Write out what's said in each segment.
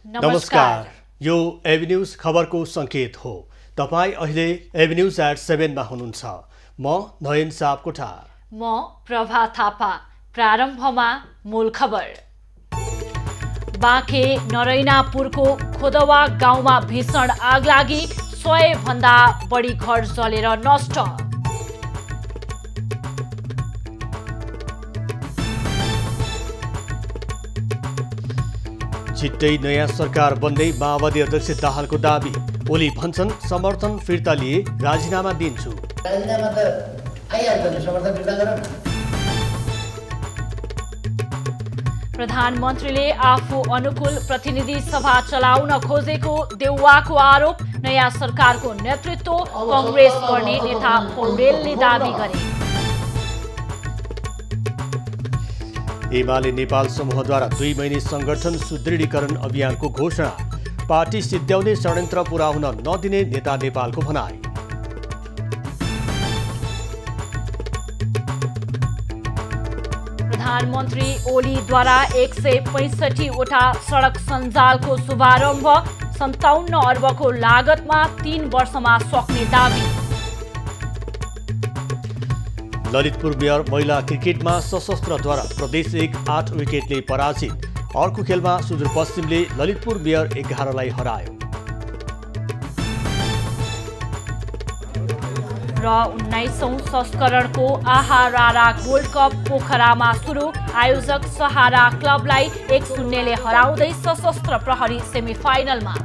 नमस्कार, यो एभिन्यूज खबरको संकेत हो। तपाई अहिले एभिन्यूज एट 7 मा हुनुहुन्छ। म नयन सापकोटा। म प्रभा थापा। प्रारम्भमा मूल खबर। बाँके नरैनापुरको खोदवा गाउँमा भीषण आगलागी, 100 भन्दा बढी घर जलेर नष्ट। छिट्टै नयाँ सरकार बन्दै माओवादी अध्यक्ष दाहालको दाबी। ओली भन्छन् समर्थन फिर्ता लिए राजीनामा दिन्छु। राजीनामा त आइहाल्छ नि, समर्थन फिर्ता गरौँ। प्रधानमन्त्रीले आफू अनुकूल प्रतिनिधि सभा चलाउन खोजेको देउवाको आरोप। नयाँ सरकारको नेतृत्व कांग्रेस गर्ने नेता पौडेलले दाबी गरे। एमाले नेपाल समूहद्वारा 2 महिने संगठन सुदृढीकरण अभियानको घोषणा। पार्टी सिद्ध्याउने षड्यन्त्र पूरा हुन नदिने नेता नेपालको भनाई। प्रधानमन्त्री ओलीद्वारा 165 वटा सडक सञ्जालको शुभारम्भ। 57 अर्बको लागतमा 3 वर्षमा सक्ने दाबी। ललितपुर मेयर महिला क्रिकेटमा सशस्त्रद्वारा प्रदेश 1 8 विकेटले पराजित। अर्को खेलमा सुदूरपश्चिमले ललितपुर मेयर 11लाई हरायो। र 19औं संस्करणको आहा रारा गोल्ड कप पोखरामा सुरु। आयोजक सहारा क्लबलाई 1-0 ले हराउँदै सशस्त्र प्रहरी सेमिफाइनलमा।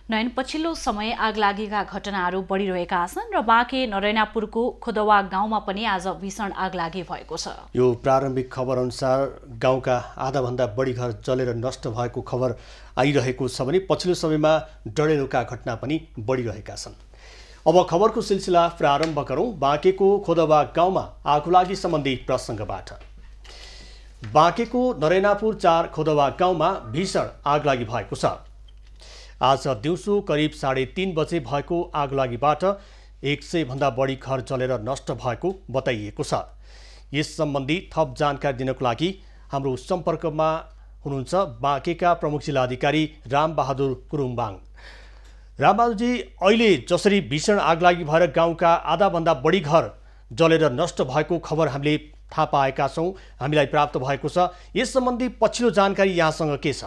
नयन, पछिल्लो समय आगलागीका घटनाहरू बढिरहेका छन् र बाँके नरैनापुरको खोदवा गाउँमा पनि आज भीषण आगलागी भएको छ। यो प्रारम्भिक खबर अनुसार गाउँका आधाभन्दा बढी घर जलेर नष्ट भएको खबर आइरहेको छ भने पछिल्लो समयमा डढेलोका घटना पनि बढिरहेका छन्। अब खबरको सिलसिला प्रारम्भ गरौँ बाँकेको खोदवा गाउँमा आगलागी सम्बन्धी प्रसङ्गबाट। बाँकेको नरैनापुर 4 खोदवा गाउँमा भीषण आगलागी भएको छ। आज दिउँसो करिब 3:30 बजे भएको आगलागीबाट 100 भन्दा बढी घर जलेर नष्ट भएको बताइएको छ। यस सम्बन्धी थप जानकारी दिनको लागि हाम्रो सम्पर्कमा हुनुहुन्छ बाँकेका प्रमुख जिल्लाधिकारी रामबहादुर कुरुङबाङ। रामबहादुरजी, अहिले जसरी भीषण आगलागी भएर गाउँका आधाभन्दा बढी घर जलेर नष्ट भएको खबर हामीले थाहा पाएका छौँ, हामीलाई प्राप्त भएको छ। यस सम्बन्धी पछिल्लो जानकारी यहाँसँग के छ?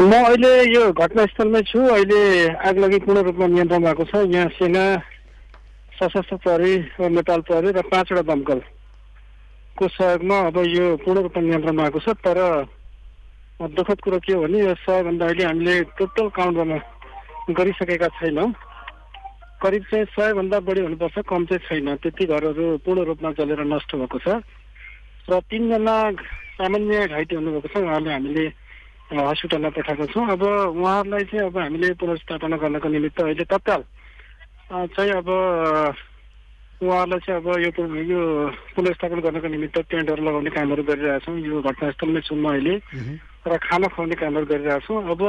म अहिले यो घटनास्थलमै छु। अहिले आगलागी पूर्ण रूपमा नियन्त्रण भएको छ। यहाँ सेना, सशस्त्र प्रहरी र नेपाल प्रहरी र 5 वटा दमकलको सहयोगमा अब यो पूर्ण रूपमा नियन्त्रण भएको छ। तर दुःखद कुरो के हो भने यो सबभन्दा अहिले हामीले टोटल काउन्ट गर्न गरिसकेका छैनौँ। करिब चाहिँ 100 भन्दा बढी हुनुपर्छ, कम चाहिँ छैन। त्यति घरहरू पूर्ण रूपमा जलेर नष्ट भएको छ र 3 जना सामान्य घाइते हुनुभएको छ। उहाँलाई हामीले हस्पिटलमा पठाएको छौँ। अब उहाँहरूलाई चाहिँ अब हामीले पुनर्स्थापना गर्नको निमित्त अहिले तत्काल चाहिँ अब उहाँहरूलाई चाहिँ अब यो पुनर्स्थापना गर्नको निमित्त टेन्टहरू लगाउने कामहरू गरिरहेछौँ। यो घटनास्थलमै छु म अहिले र खाना खुवाउने कामहरू गरिरहेछौँ। अब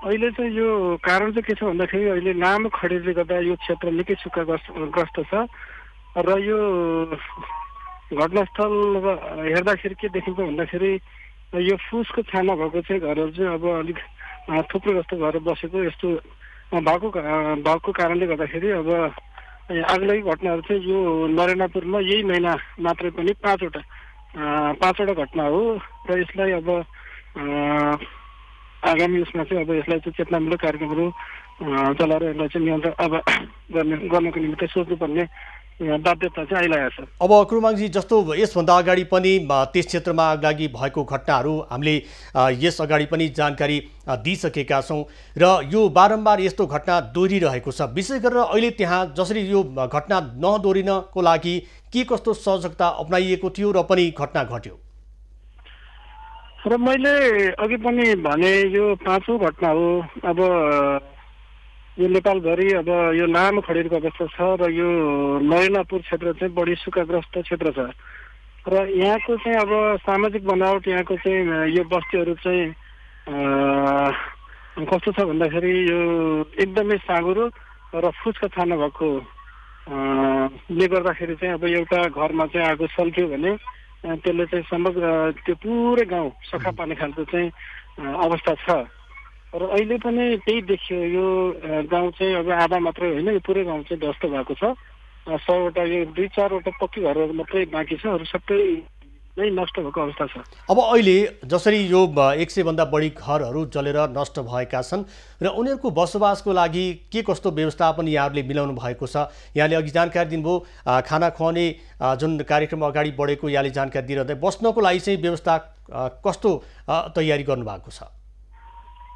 अहिले चाहिँ यो कारण चाहिँ के छ भन्दाखेरि अहिले लामो खडेरीले गर्दा यो क्षेत्र निकै सुक्खाग्रस्त छ र यो घटनास्थल हेर्दाखेरि के देखिन्छ भन्दाखेरि यो फुसको छाना भएको चाहिँ घरहरू चाहिँ अब अलिक थुप्रो जस्तो भएर बसेको यस्तो भएको कारणले गर्दाखेरि अब आगलागी घटनाहरू चाहिँ यो नरैनापुरमा यही महिना मात्रै पनि 5 वटा घटना हो र यसलाई अब आगामी उसमा चाहिँ अब यसलाई चाहिँ चेतनामूलक कार्यक्रमहरू चलाएर यसलाई चाहिँ नियन्त्रण अब गर्नको निमित्त सोच्नुपर्ने बाध्यता चाहिँ आइरहेको छ। अब कुरुमाङजी, जस्तो यसभन्दा अगाडि पनि त्यस क्षेत्रमा आगलागी भएको घटनाहरू हामीले यस अगाडि पनि जानकारी दिइसकेका छौँ र यो बारम्बार यस्तो घटना दोहोरिरहेको छ। विशेष गरेर अहिले त्यहाँ जसरी यो घटना नदोहोरिनको लागि के कस्तो सजगता अपनाइएको थियो र पनि घटना घट्यो? र मैले अघि पनि भने यो 5औं घटना हो। अब यो नेपालभरि अब यो लामो खडेरीको अवस्था छ र यो नरैनापुर क्षेत्र चाहिँ बढी सुक्खाग्रस्त क्षेत्र छ र यहाँको चाहिँ अब सामाजिक बनावट यहाँको चाहिँ यो बस्तीहरू चाहिँ कस्तो छ भन्दाखेरि यो एकदमै साँघुरो र फुच्का छाना भएको ले गर्दाखेरि चाहिँ अब एउटा घरमा चाहिँ आगो सल्क्यो भने त्यसले चाहिँ समग्र त्यो पुरै गाउँ सखा पार्ने खालको चाहिँ अवस्था छ। र अहिले पनि त्यही देखियो, यो गाउँ चाहिँ अब आधा मात्रै होइन, यो पुरै गाउँ चाहिँ ध्वस्त भएको छ। 100वटा यो 2-4वटा पक्की घरहरू मात्रै बाँकी छ, अरू सबै नै नष्ट भएको अवस्था छ। अब अहिले जसरी यो 100 भन्दा बढी घरहरू जलेर नष्ट भएका छन् र उनीहरूको बसोबासको लागि के कस्तो व्यवस्थापन यहाँहरूले मिलाउनु भएको छ? यहाँले अघि जानकारी दिनुभयो खाना खुवाउने जुन कार्यक्रम अगाडि बढेको यहाँले जानकारी दिइरहँदै बस्नको लागि चाहिँ व्यवस्था कस्तो तयारी गर्नुभएको छ?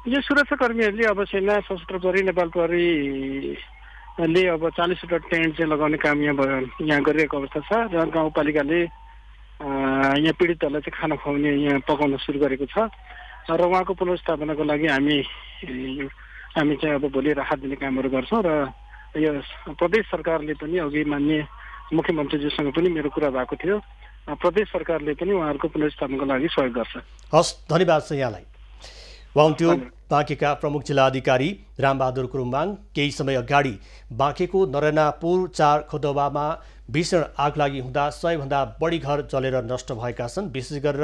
यो सुरक्षाकर्मीहरूले अब सेना, सशस्त्र प्रहरी, नेपाल प्रहरीले अब 40वटा टेन्ट चाहिँ लगाउने काम यहाँ गरिरहेको अवस्था छ र गाउँपालिकाले यहाँ पीडितहरूलाई चाहिँ खाना खुवाउने यहाँ पकाउन सुरु गरेको छ र उहाँको पुनर्स्थापनाको लागि हामी चाहिँ अब भोलि राहत दिने कामहरू गर्छौँ। र यो प्रदेश सरकारले पनि अघि माननीय मुख्यमन्त्रीज्यूसँग पनि मेरो कुरा भएको थियो, प्रदेश सरकारले पनि उहाँहरूको पुनर्स्थापनाको लागि सहयोग गर्छ। हस्, धन्यवाद छ यहाँलाई। वाउन्ट्यो बाँकेका प्रमुख जिल्ला अधिकारी रामबहादुर गुरुङबाङ केही समय अगाडि बाँकेको नरेनापुर 4 खोदोबामा भीषण आगलागी हुँदा 100 भन्दा बढी घर जलेर नष्ट भएका छन्। विशेष गरेर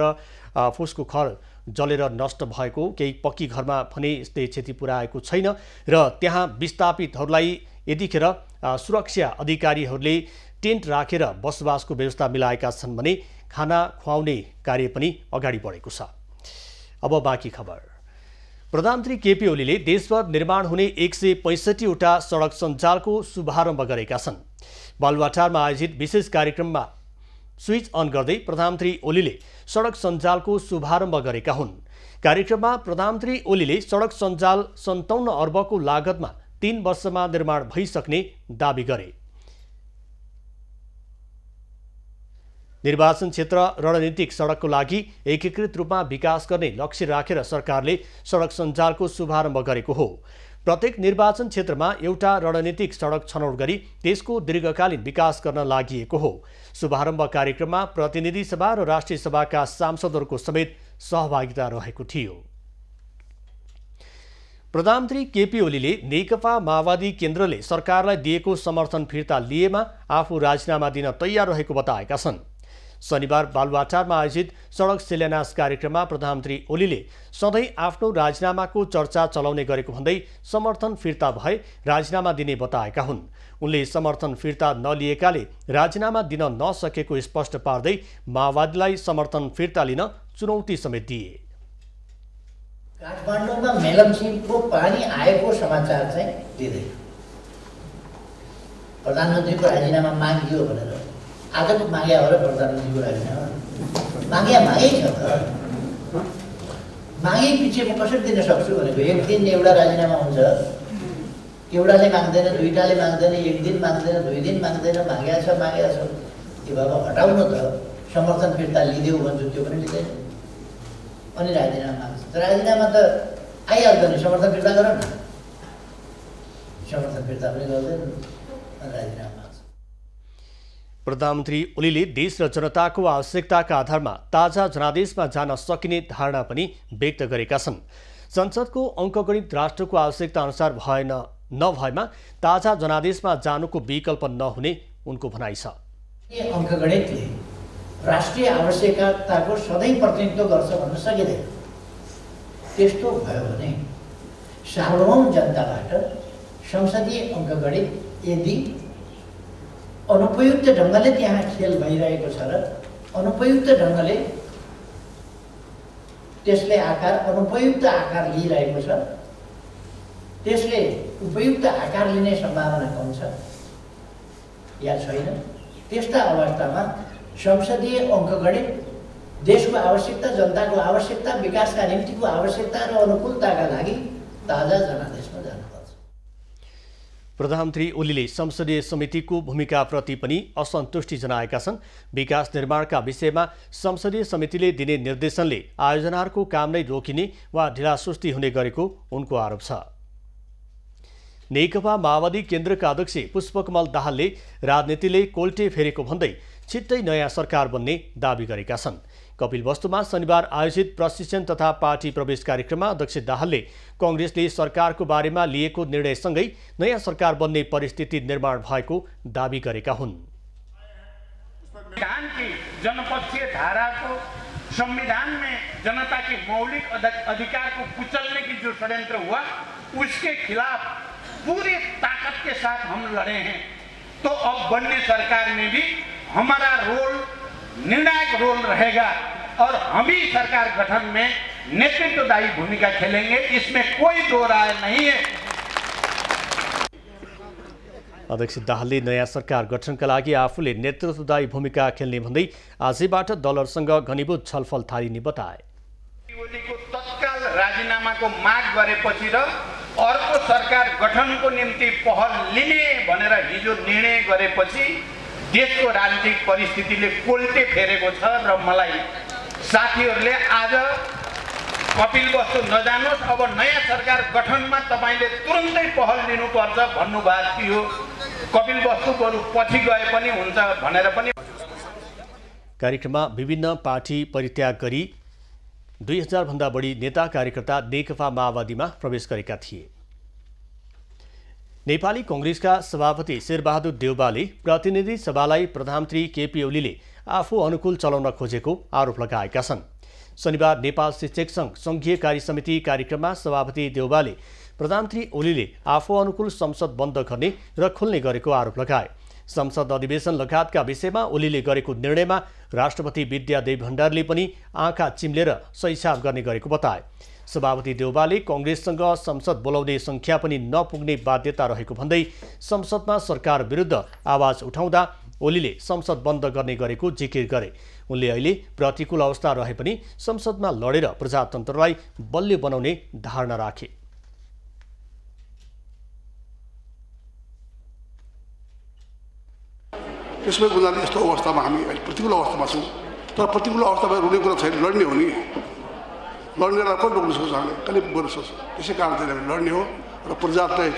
फुसको घर जलेर नष्ट भएको, केही पक्की घरमा भने यस्तै क्षति पुर्याएको छैन र त्यहाँ विस्थापितहरूलाई यतिखेर सुरक्षा अधिकारीहरूले टेन्ट राखेर बसोबासको व्यवस्था मिलाएका छन् भने खाना खुवाउने कार्य पनि अगाडि बढेको छ। अब बाँकी खबर। प्रधानमन्त्री केपी ओलीले देशभर निर्माण हुने 165वटा सडक सञ्जालको शुभारम्भ गरेका छन्। बालुवाटारमा आयोजित विशेष कार्यक्रममा स्विच अन गर्दै प्रधानमन्त्री ओलीले सडक सञ्जालको शुभारम्भ गरेका हुन्। कार्यक्रममा प्रधानमन्त्री ओलीले सडक सञ्जाल 57 अर्बको लागतमा 3 वर्षमा निर्माण भइसक्ने दावी गरे। निर्वाचन क्षेत्र रणनीतिक सडकको लागि एकीकृत रूपमा विकास गर्ने लक्ष्य राखेर सरकारले सडक सञ्जालको शुभारम्भ गरेको हो। प्रत्येक निर्वाचन क्षेत्रमा एउटा रणनीतिक सडक छनौट गरी देशको दीर्घकालीन विकास गर्न लागि हो। शुभारम्भ कार्यक्रममा प्रतिनिधि सभा र राष्ट्रिय सभाका सांसदहरूको समेत सहभागिता रहेको थियो। प्रधानमन्त्री केपी ओलीले नेकपा माओवादी केन्द्रले सरकारलाई दिएको समर्थन फिर्ता लिएमा आफू राजीनामा दिन तयार रहेको बताएका छन्। शनिबार बालुवाटारमा आयोजित सडक शिलान्यास कार्यक्रममा प्रधानमन्त्री ओलीले सधैँ आफ्नो राजीनामाको चर्चा चलाउने गरेको भन्दै समर्थन फिर्ता भए राजीनामा दिने बताएका हुन्। उनले समर्थन फिर्ता नलिएकाले राजीनामा दिन नसकेको स्पष्ट पार्दै माओवादीलाई समर्थन फिर्ता लिन चुनौती समेत दिए। काठमाडौँमा मेलम्चीको पानी आएको समाचार चाहिँ दिँदै प्रधानमन्त्रीको राजीनामा मागियो भनेर आजको माग्या हो र प्रधानमन्त्रीको राजीनामा मागै छ त। मागे पछि म कसरी दिन सक्छु भनेको, एक दिन एउटा राजीनामा हुन्छ, एउटाले माग्दैन, दुईटाले माग्दैन, एक दिन माग्दैन, 2 दिन माग्दैन, मागेको छ। त्यो भएर हटाउन त समर्थन फिर्ता लिदेऊ भन्छु, त्यो पनि लिँदैन। अनि राजीनामा माग्छ, राजीनामा त आइहाल्छ नि, समर्थन फिर्ता गर न, समर्थन फिर्ता पनि गर्दैन, राजीनामा। प्रधानमन्त्री ओलीले देश र जनताको आवश्यकताका आधारमा ताजा जनादेशमा जान सकिने धारणा पनि व्यक्त गरेका छन्। संसदको अङ्कगणित राष्ट्रको आवश्यकता अनुसार नभएमा ताजा जनादेशमा जानुको विकल्प नहुने उनको भनाइ छ। अङ्कगणितले राष्ट्रिय आवश्यकताको सधैँ प्रतिनिधित्व गर्छ भन्न सकिँदैन। त्यस्तो भयो भने सार्वभौम जनताबाट संसदीय अङ्कगणित यदि अनुपयुक्त ढङ्गले त्यहाँ खेल भइरहेको छ र अनुपयुक्त ढङ्गले त्यसले अनुपयुक्त आकार लिइरहेको छ, त्यसले उपयुक्त आकार लिने सम्भावना कम छ या छैन, त्यस्ता अवस्थामा संसदीय अङ्कगणित देशको आवश्यकता, जनताको आवश्यकता, विकासका निम्तिको आवश्यकता र अनुकूलताका लागि ताजा जनादेशमा जानुपर्छ। प्रधानमन्त्री ओलीले संसदीय समितिको भूमिकाप्रति पनि असन्तुष्टि जनाएका छन्। विकास निर्माणका विषयमा संसदीय समितिले दिने निर्देशनले आयोजनाहरूको काम नै रोकिने वा ढिलासुस्ती हुने गरेको उनको आरोप छ। नेकपा माओवादी केन्द्रका अध्यक्ष पुष्पकमल दाहालले राजनीतिले कोल्टे फेरेको भन्दै छिट्टै नयाँ सरकार बन्ने दाबी गरेका छन्। कपिलवस्तुमा शनिबार आयोजित प्रशिक्षण तथा पार्टी प्रवेश कार्यक्रममा अध्यक्ष दाहालले कांग्रेसले सरकारको बारेमा लिएको निर्णयसँगै नयाँ सरकार बन्ने परिस्थिति निर्माण भएको दाबी गरेका हुन्। संविधान की जनपक्षीय धारा को संविधान में जनता के मौलिक अधिकार को कुचलने की जो षड्यंत्र हुआ उसके खिलाफ पूरी ताकत के साथ हम लड़े हैं। तो अब बनने सरकार में भी हमारा रोल निर्णायक रोल रहेगा और हम ही सरकार गठन में नेतृत्वदायी भूमिका खेलेंगे, इसमें कोई दो राय नहीं है। अध्यक्ष दाहालले नयाँ सरकार गठनका लागि आफूले नेतृत्वदायी भूमिका खेल्ने भन्दै आजैबाट दलहरूसँग घनीभूत छलफल थालिने बताए। ओलीको तत्काल राजीनामाको माग गरेपछि र अर्को सरकार गठनको निम्ति पहल लिने भनेर हिजो निर्णय गरेपछि देशको राजनीतिक परिस्थितिले कोल्टे फेरेको छ र मलाई साथीहरूले आज कपिलवस्तु नजानुहोस्, अब नयाँ सरकार गठनमा तपाईले तुरुन्तै पहल लिनुपर्छ भन्नुभएको थियो। कपिलवस्तु बरु पछि गए पनि हुन्छ भनेर पनि। कार्यक्रममा विभिन्न पार्टी परित्याग गरी 2000 भन्दा बढी नेता कार्यकर्ता नेकपा माओवादीमा प्रवेश गरेका थिए। नेपाली कांग्रेसका सभापति शेरबहादुर देउवाले प्रतिनिधि सभालाई प्रधानमन्त्री केपी ओलीले आफू अनुकूल चलाउन खोजेको आरोप लगाएका छन्। शनिबार नेपाल शिक्षक संघ संघीय कार्य समिति कार्यक्रममा सभापति देउवाले प्रधानमन्त्री ओलीले आफू अनुकूल संसद बन्द गर्ने र खोल्ने गरेको आरोप लगाए। संसद अधिवेशन लगायतका विषयमा ओलीले गरेको निर्णयमा राष्ट्रपति विद्यादेवी भण्डारीले पनि आँखा चिम्लेर सहीसाब गर्ने गरेको बताए। सभापति देउवाले कांग्रेससँग संसद बोलाउने संख्या पनि नपुग्ने बाध्यता रहेको भन्दै संसदमा सरकार विरुद्ध आवाज उठाउँदा ओलीले संसद बन्द गर्ने गरेको जिकिर गरे। उनले अहिले प्रतिकूल अवस्था रहे पनि संसदमा लडेर प्रजातन्त्रलाई बलियो बनाउने धारणा राखे। त्यसमै गुनाले यस्तो अवस्थामा हामी अहिले प्रतिकूल अवस्थामा छौँ। तर प्रतिकूल अवस्थामा रुने कुरा छैन, लड्ने हो नि। लड्नेलाई पनि रोक्न सक्छ, हामीले कहिले गर्न सक्छ। त्यसै कारण चाहिँ हामी लड्ने हो र प्रजातन्त्रलाई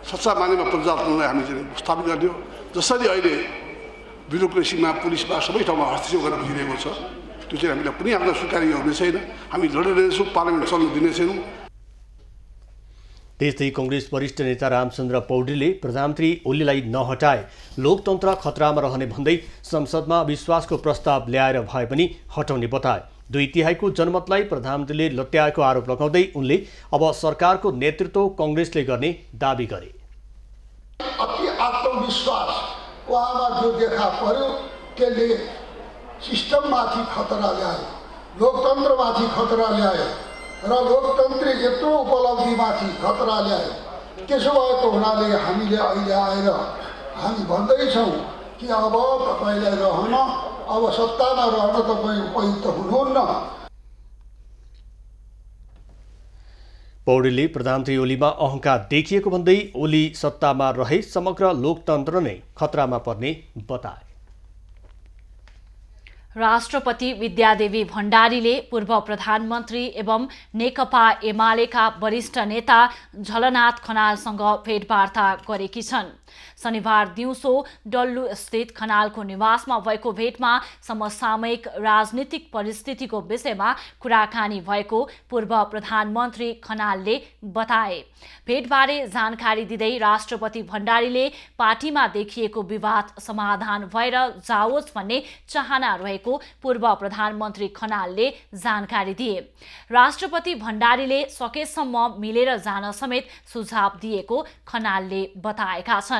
सच्चा मानेमा प्रजातन्त्रलाई हामी चाहिँ स्थापित गर्ने हो। जसरी अहिले ब्युरोक्रेसीमा पुलिसमा सबै ठाउँमा हस्तक्षेप गर्न खोजिरहेको छ त्यो चाहिँ हामीलाई कुनै हामीलाई स्वीकार्य हुने छैन। हामी लडिरहेछौँ, पार्लियामेन्ट चल्न दिने छैनौँ। त्यस्तै कांग्रेस वरिष्ठ नेता रामचन्द्र पौडेलले प्रधानमन्त्री ओलीलाई नहटाए लोकतन्त्र खतरामा रहने भन्दै संसदमा विश्वासको प्रस्ताव ल्याएर भए पनि हटाउने बताए। 2/3 जनमतलाई प्रधानमन्त्रीले लत्याएको आरोप लगाउँदै उनले अब सरकारको नेतृत्व कांग्रेसले गर्ने दाबी गरे। अति आत्मविश्वास उहाँमा जो देखा पर्यो त्यसले सिस्टममाथि खतरा ल्यायो, लोकतन्त्रमाथि खतरा ल्यायो र लोकतन्त्री यत्रो उपलब्धिमाथि खतरा ल्यायो। त्यसो भएको हुनाले हामीले अहिले आएर हामी भन्दैछौँ कि अब तपाईँलाई रहन, अब सत्तामा रहन तपाईँ उपयुक्त हुनुहुन्न। पौडेलले प्रधानमन्त्री ओलीमा अहंकार देखिएको भन्दै ओली सत्तामा रहे समग्र लोकतन्त्र नै खतरामा पर्ने बताए। राष्ट्रपति विद्यादेवी भण्डारीले पूर्व प्रधानमन्त्री एवं नेकपा एमालेका वरिष्ठ नेता झलनाथ खनालसँग भेटवार्ता गरेकी छन्। शनिबार दिउँसो डल्लु स्थित खनालको निवासमा भएको भेटमा समसामयिक राजनीतिक परिस्थितिको विषयमा कुराकानी भएको पूर्व प्रधानमन्त्री खनालले बताए। भेटबारे जानकारी दिँदै राष्ट्रपति भण्डारीले पार्टीमा देखिएको विवाद समाधान भएर जाओस् भन्ने चाहना रहेको पूर्व प्रधानमन्त्री खनालले जानकारी दिए। राष्ट्रपति भण्डारीले सकेसम्म मिलेर जान समेत सुझाव दिएको खनालले बताएका छन्।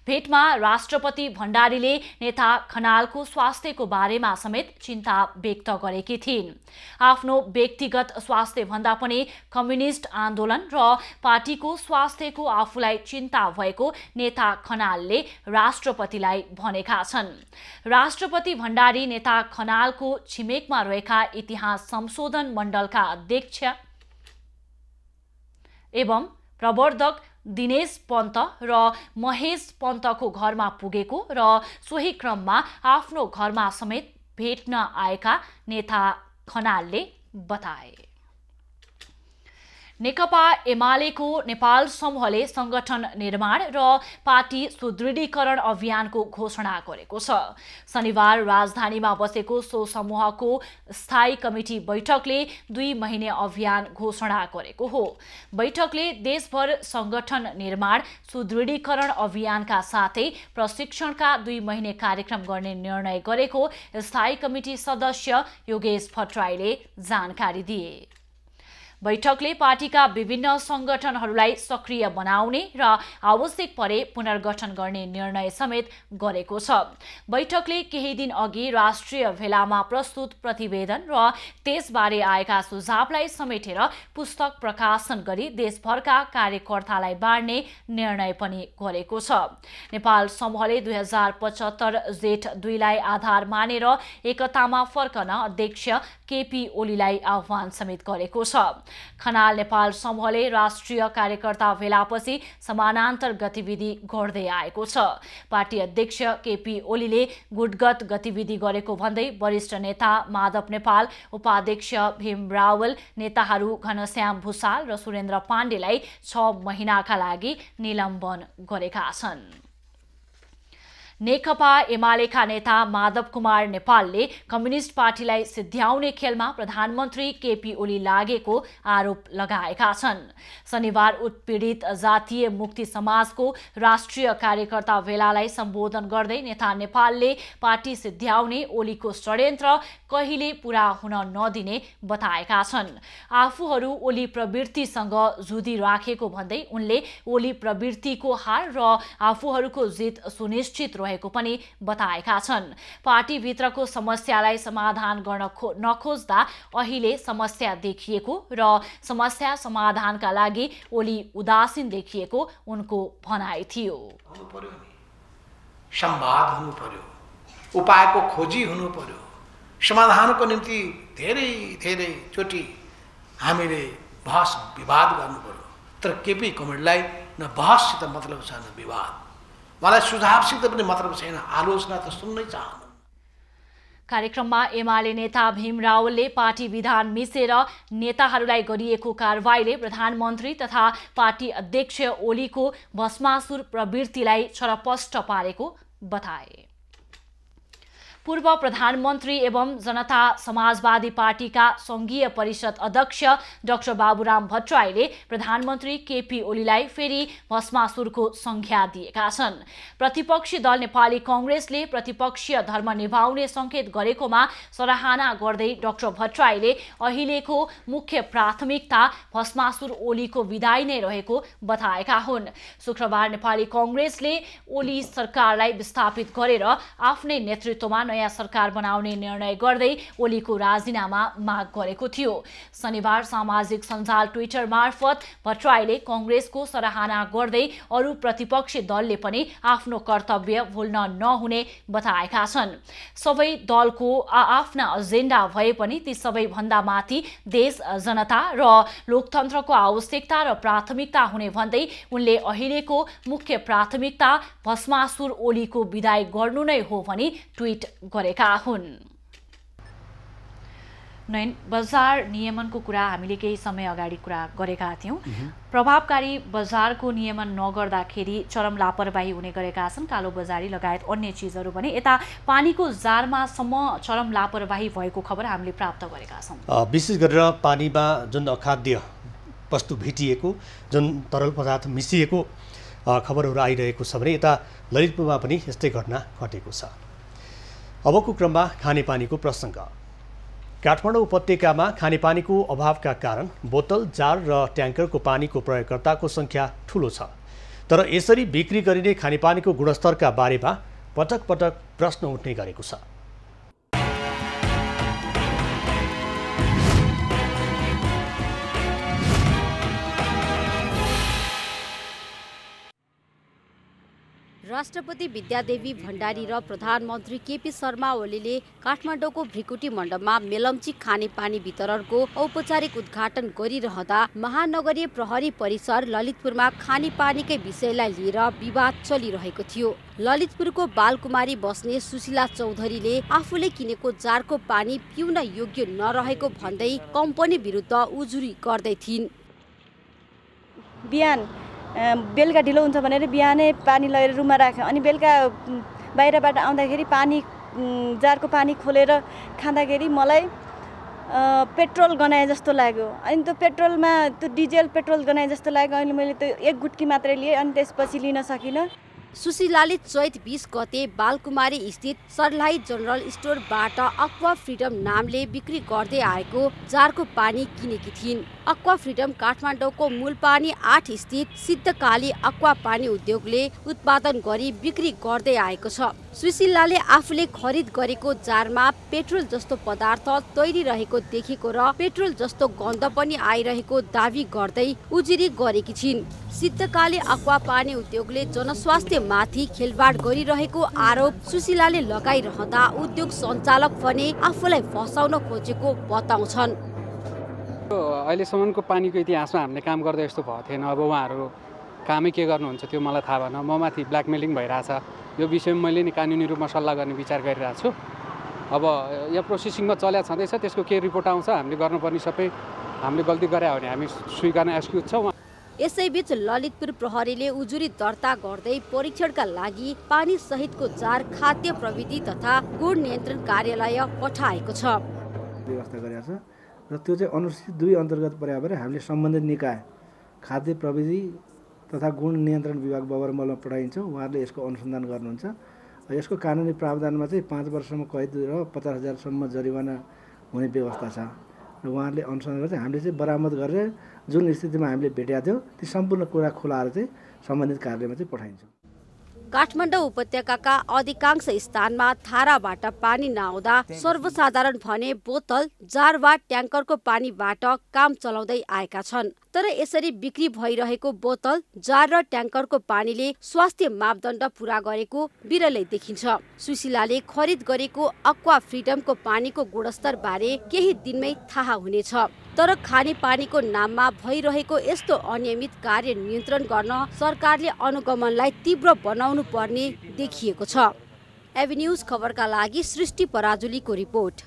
भेटमा राष्ट्रपति भण्डारीले नेता खनालको स्वास्थ्यको बारेमा समेत चिन्ता व्यक्त गरेकी थिइन्। आफ्नो व्यक्तिगत स्वास्थ्य भन्दा पनि कम्युनिस्ट आन्दोलन र पार्टीको स्वास्थ्यको आफूलाई चिन्ता भएको नेता खनालले राष्ट्रपतिलाई भनेका छन्। राष्ट्रपति भण्डारी नेता खनालको छिमेकमा रहेका इतिहास संशोधन मण्डलका अध्यक्ष एवं प्रवर्धक दिनेश पन्त र महेश पन्तको घरमा पुगेको र सोही क्रममा आफ्नो घरमा समेत भेट्न आएका नेता खनालले बताए। नेकपा एमालेको नेपाल समूहले संगठन निर्माण र पार्टी सुदृढीकरण अभियानको घोषणा गरेको छ। शनिबार राजधानीमा बसेको सो समूहको स्थायी कमिटी बैठकले 2 महिने अभियान घोषणा गरेको हो। बैठकले देशभर संगठन निर्माण सुदृढीकरण अभियानका साथै प्रशिक्षणका 2 महिने कार्यक्रम गर्ने निर्णय गरेको स्थायी कमिटी सदस्य योगेश भट्टराईले जानकारी दिए। बैठकले पार्टीका विभिन्न संगठनहरूलाई सक्रिय बनाउने र आवश्यक परे पुनर्गठन गर्ने निर्णय समेत गरेको छ। बैठकले केही दिन अघि राष्ट्रिय भेलामा प्रस्तुत प्रतिवेदन र त्यसबारे आएका सुझावलाई समेटेर पुस्तक प्रकाशन गरी देशभरका कार्यकर्तालाई बाँड्ने निर्णय पनि गरेको छ। नेपाल समूहले 2075 जेठ 2 लाई आधार मानेर एकतामा फर्कन अध्यक्ष केपी ओलीलाई आह्वान समेत गरेको छ। खनाल नेपाल समूहले राष्ट्रिय कार्यकर्ता भेलापछि समानान्तर गतिविधि गर्दै आएको छ। पार्टी अध्यक्ष केपी ओलीले गुटगत गतिविधि गरेको भन्दै वरिष्ठ नेता माधव नेपाल, उपाध्यक्ष भीम रावल, नेताहरू घनश्याम भुसाल र सुरेन्द्र पाण्डेलाई 6 महिनाका लागि निलम्बन गरेका छन्। नेकपा एमालेका नेता माधव कुमार नेपालले कम्युनिस्ट पार्टीलाई सिद्ध्याउने खेलमा प्रधानमन्त्री केपी ओली लागेको आरोप लगाएका छन्। शनिबार उत्पीडित जातीय मुक्ति समाजको राष्ट्रिय कार्यकर्ता भेलालाई सम्बोधन गर्दै नेता नेपालले पार्टी सिद्ध्याउने ओलीको षड्यन्त्र कहिले पूरा हुन नदिने बताएका छन्। आफूहरू ओली प्रवृत्तिसँग जुधिराखेको भन्दै उनले ओली प्रवृत्तिको हार र आफूहरूको जित सुनिश्चित रहेको पनि बताएका छन्। पार्टीभित्रको समस्यालाई समाधान गर्न नखोज्दा अहिले समस्या देखिएको र समस्या समाधानका लागि ओली उदासीन देखिएको उनको भनाइ थियो। संवाद हुनु पर्यो, उपायको खोजी हुनु पर्यो, समाधानको निम्ति धेरै चोटि हामीले बहस विवाद गर्नु पर्यो। तर केपी कमरेडलाई न बहससित मतलब छ न विवाद, मलाई सुझावसित पनि मतलब छैन, आलोचना त सुन्नै चाहनु। कार्यक्रममा एमाले नेता भीम रावलले पार्टी विधान मिचेर नेताहरूलाई गरिएको कारबाहीले प्रधानमन्त्री तथा पार्टी अध्यक्ष ओलीको भस्मासुर प्रवृत्तिलाई छरपष्ट पारेको बताए। पूर्व प्रधानमन्त्री एवं जनता समाजवादी पार्टीका संघीय परिषद अध्यक्ष डाक्टर बाबुराम भट्टराईले प्रधानमन्त्री केपी ओलीलाई फेरि भस्मासुरको संज्ञा दिएका छन्। प्रतिपक्षी दल नेपाली कांग्रेसले प्रतिपक्षीय धर्म निभाउने संकेत गरेकोमा सराहना गर्दै डाक्टर भट्टराईले अहिलेको मुख्य प्राथमिकता भस्मासुर ओलीको विदाई नै रहेको बताएका हुन्। शुक्रबार नेपाली कांग्रेसले ओली सरकारलाई विस्थापित गरेर आफ्नै नेतृत्वमा नयाँ सरकार बनाउने निर्णय गर्दै ओलीको राजीनामा माग गरेको थियो। शनिबार सामाजिक सञ्जाल ट्विटर मार्फत भट्टराईले कांग्रेसको सराहना गर्दै अरू प्रतिपक्षी दलले पनि आफ्नो कर्तव्य भुल्न नहुने बताएका छन्। सबै दलको आफ्ना एजेन्डा भए पनि ती सबैभन्दा माथि देश, जनता र लोकतन्त्रको आवश्यकता र प्राथमिकता हुने भन्दै उनले अहिलेको मुख्य प्राथमिकता भस्मासुर ओलीको विदाई गर्नु नै हो भनी ट्विट गरेका हुन्। नयन, बजार नियमनको कुरा हामीले केही समय अगाडि कुरा गरेका थियौं। प्रभावकारी बजारको नियमन नगर्दाखेरि चरम लापरवाही हुने गरेका छन्। कालो बजारी लगायत अन्य चिजहरू पनि यता पानीको जारमासम्म चरम लापरवाही भएको खबर हामीले प्राप्त गरेका छौं। विशेष गरेर पानीमा जुन अखाद्य वस्तु भेटिएको, जुन तरल पदार्थ मिसिएको खबरहरू आइरहेको छ भने यता ललितपुरमा पनि यस्तै घटना घटेको छ। अबको क्रममा खानेपानीको प्रसङ्ग। काठमाडौँ उपत्यकामा खानेपानीको अभावका कारण बोतल, जार र ट्याङ्करको पानीको प्रयोगकर्ताको सङ्ख्या ठूलो छ। तर यसरी बिक्री गरिने खानेपानीको गुणस्तरका बारेमा पटक पटक प्रश्न उठ्ने गरेको छ। राष्ट्रपति विद्यादेवी भण्डारी र प्रधानमन्त्री केपी शर्मा ओलीले काठमाडौँको भ्रिकुटी मण्डपमा मेलम्ची खानेपानी वितरणको औपचारिक उद्घाटन गरिरहँदा महानगरीय प्रहरी परिसर ललितपुरमा खानेपानीकै विषयलाई लिएर विवाद चलिरहेको थियो। ललितपुरको बालकुमारी बस्ने सुशीला चौधरीले आफूले किनेको जारको पानी पिउन योग्य नरहेको भन्दै कम्पनी विरुद्ध उजुरी गर्दै थिइन्। बिहान बेलुका ढिलो हुन्छ भनेर बिहानै पानी लगेर रुममा राख्यो अनि बेलुका बाहिरबाट आउँदाखेरि पानी जारको पानी खोलेर खाँदाखेरि मलाई पेट्रोल गनाए जस्तो लाग्यो अनि त्यो पेट्रोलमा त्यो डिजेल पेट्रोल गनाए जस्तो लाग्यो अनि मैले त्यो एक गुट्की मात्रै लिएँ अनि त्यसपछि लिन सकिनँ। सुशीलाले चैत 20 गते बालकुमारी स्थित सर्लाही जनरल स्टोरबाट अक्वा फ्रिडम नामले बिक्री गर्दै आएको जारको पानी किनेकी थिइन्। अक्वा फ्रिडम काठमाडौँको मूलपानी 8 स्थित सिद्धकाली अक्वा पानी उद्योगले उत्पादन गरी बिक्री गर्दै आएको छ। सुशीलाले आफूले खरिद गरेको जारमा पेट्रोल जस्तो पदार्थ तैरिरहेको देखेको र पेट्रोल जस्तो गन्ध पनि आइरहेको दावी गर्दै उजुरी गरेकी छिन्। सिद्धकाली अक्वा पानी उद्योगले जनस्वास्थ्य माथि खेलवाड गरिरहेको आरोप सुशीलाले लगाइरहँदा उद्योग सञ्चालक भने आफूलाई फसाउन खोजेको बताउँछन्। अहिलेसम्मको पानीको इतिहासमा हामीले काम गर्दा यस्तो भएको थिएन। अब उहाँहरू कामै के गर्नुहुन्छ त्यो मलाई थाहा भएन। म माथि ब्ल्याकमेलिङ भइरहेछ। यो विषयमा मैले नि कानुनी रूपमा सल्लाह गर्ने विचार गरिरहेको छु। अब यहाँ प्रोसेसिङमा चल्या छँदैछ, त्यसको के रिपोर्ट आउँछ हामीले गर्नुपर्ने सबै हामीले गल्ती गरे हो भने हामी स्वीकार्न एक्सक्युज छौँ। यसैबीच ललितपुर प्रहरीले उजुरी दर्ता गर्दै परीक्षणका लागि पानी सहितको जार खाद्य प्रविधि तथा गुण नियन्त्रण कार्यालय पठाएको छ। व्यवस्था गरेको छ र त्यो चाहिँ अनुसूचित 2 अन्तर्गत पर्या भएर हामीले सम्बन्धित निकाय खाद्य प्रविधि तथा गुण नियन्त्रण विभाग बगरमलमा पठाइन्छौँ। उहाँहरूले यसको अनुसन्धान गर्नुहुन्छ। यसको कानुनी प्रावधानमा चाहिँ 5 वर्षसम्म कैद र 50,000सम्म जरिवाना हुने व्यवस्था छ र उहाँहरूले अनुसन्धान गर्छ। हामीले चाहिँ बरामद गरेर जुन स्थितिमा हामीले भेटेका थियौँ ती सम्पूर्ण कुरा खुलाएर चाहिँ सम्बन्धित कार्यालयमा चाहिँ पठाइन्छौँ। काठमाडौँ उपत्यकाका अधिकांश स्थानमा धाराबाट पानी नआउँदा सर्वसाधारण भने बोतल, जार वा ट्याङ्करको पानीबाट काम चलाउँदै आएका छन्। तर यसरी बिक्री भइरहेको बोतल, जार र ट्याङ्करको पानीले स्वास्थ्य मापदण्ड पूरा गरेको बिरलै देखिन्छ। सुशीलाले खरिद गरेको अक्वा फ्रिडमको पानीको गुणस्तर बारे केही दिनमै थाहा हुनेछ। तर खाने पानीको नाममा भइरहेको यस्तो अनियमित कार्य नियन्त्रण गर्न सरकारले अनुगमनलाई तीव्र बनाउनु पर्ने देखिएको छ। एभिन्यूज खबरका लागि सृष्टि पराजुलीको रिपोर्ट।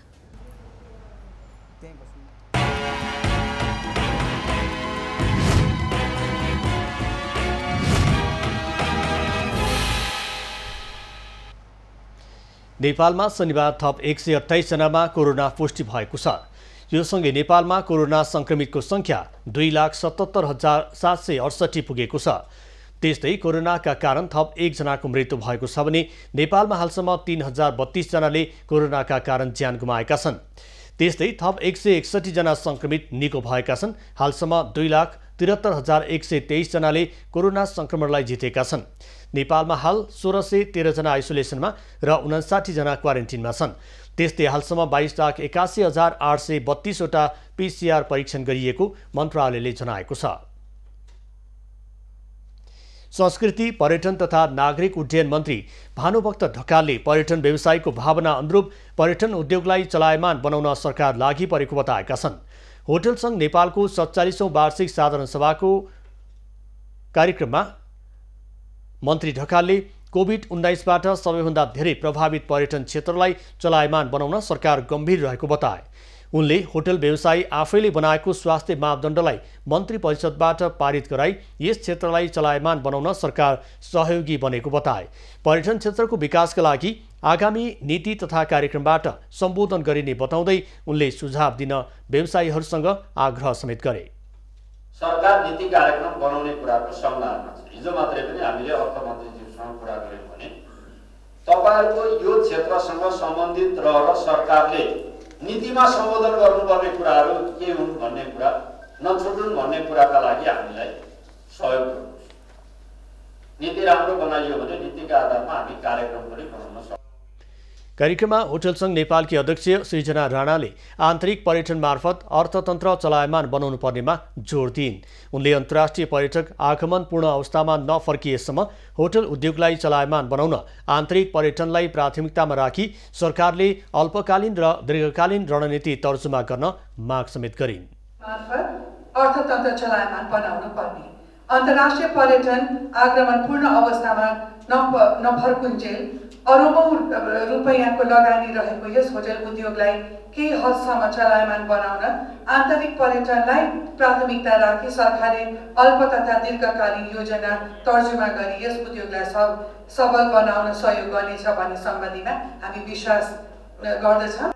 नेपालमा शनिबार थप 128 जनामा कोरोना पुष्टि भएको छ। यो सँगै नेपालमा कोरोना संक्रमितको संख्या 2,77,768 पुगेको छ। त्यस्तै कोरोनाका कारण थप 1 जनाको मृत्यु भएको छ भने नेपालमा हालसम्म 3,032 जनाले कोरोनाका कारण ज्यान गुमाएका छन्। त्यस्तै थप 161 जना संक्रमित निको भएका छन्। हालसम्म 2,73,123 जनाले कोरोना संक्रमणलाई जितेका छन्। नेपालमा हाल 1,613 जना आइसोलेसनमा र 59 जना क्वारेन्टिनमा छन्। त्यस्तै हालसम्म 22,81,832 वटा PCR परीक्षण गरिएको मन्त्रालयले जनाएको छ। संस्कृति, पर्यटन तथा नागरिक उड्डयन मन्त्री भानुभक्त ढकालले पर्यटन व्यवसायको भावना अनुरूप पर्यटन उद्योगलाई चलायमान बनाउन सरकार लागि परेको बताएका छन्। होटल संघ नेपालको 47औं वार्षिक साधारण सभाको कार्यक्रममा मन्त्री ढकालले कोभिड-19बाट सबैभन्दा धेरै प्रभावित पर्यटन क्षेत्रलाई चलायमान बनाउन सरकार गम्भीर रहेको बताए। उनले होटल व्यवसायी आफैले बनाएको स्वास्थ्य मापदण्डलाई मन्त्री परिषदबाट पारित गराई यस क्षेत्रलाई चलायमान बनाउन सरकार सहयोगी बनेको बताए। पर्यटन क्षेत्रको विकासका लागि आगामी नीति तथा कार्यक्रमबाट सम्बोधन गरिने बताउँदै उनले सुझाव दिन व्यवसायीहरूसँग आग्रह समेत गरे। सरकार नीति कार्यक्रम बनाउने कुराको सम्भावना छ। हिजो मात्रै पनि हामीले अर्थमन्त्रीज्यूसँग कुरा गऱ्यौँ भने तपाईहरुको यो क्षेत्रसँग सम्बन्धित रहेर सरकारले नीतिमा सम्बोधन गर्नुपर्ने कुराहरू के हुन् भन्ने कुरा नछुटुन् भन्ने कुराका लागि हामीलाई सहयोग गर्नुहोस्। नीति राम्रो बनाइयो भने नीतिका आधारमा हामी कार्यक्रम पनि बनाउन सक्छौँ। कार्यक्रममा होटल संघ नेपालकी अध्यक्ष सृजना राणाले आन्तरिक पर्यटन मार्फत अर्थतन्त्र चलायमान बनाउनु पर्नेमा जोड दिइन्। उनले अन्तर्राष्ट्रिय पर्यटक आगमन पूर्ण अवस्थामा नफर्किएसम्म होटल उद्योगलाई चलायमान बनाउन आन्तरिक पर्यटनलाई प्राथमिकतामा राखी सरकारले अल्पकालीन र दीर्घकालीन रणनीति तर्जुमा गर्न माग समेत गरिन्। अर्थतन्त्र चलायमान बनाउनु पर्ने, अन्तर्राष्ट्रिय पर्यटन आगमन पूर्ण अवस्थामा नफर्कुन्जेल अरबौं रुपैयाँको लगानी रहेको यस होटल उद्योगलाई केही हदसम्म चलायमान बनाउन आन्तरिक पर्यटनलाई प्राथमिकता राखी सरकारले अल्प तथा दीर्घकालीन योजना तर्जुमा गरी यस उद्योगलाई सबल बनाउन सहयोग गर्नेछ भन्ने सम्बन्धीमा हामी विश्वास गर्दछौँ।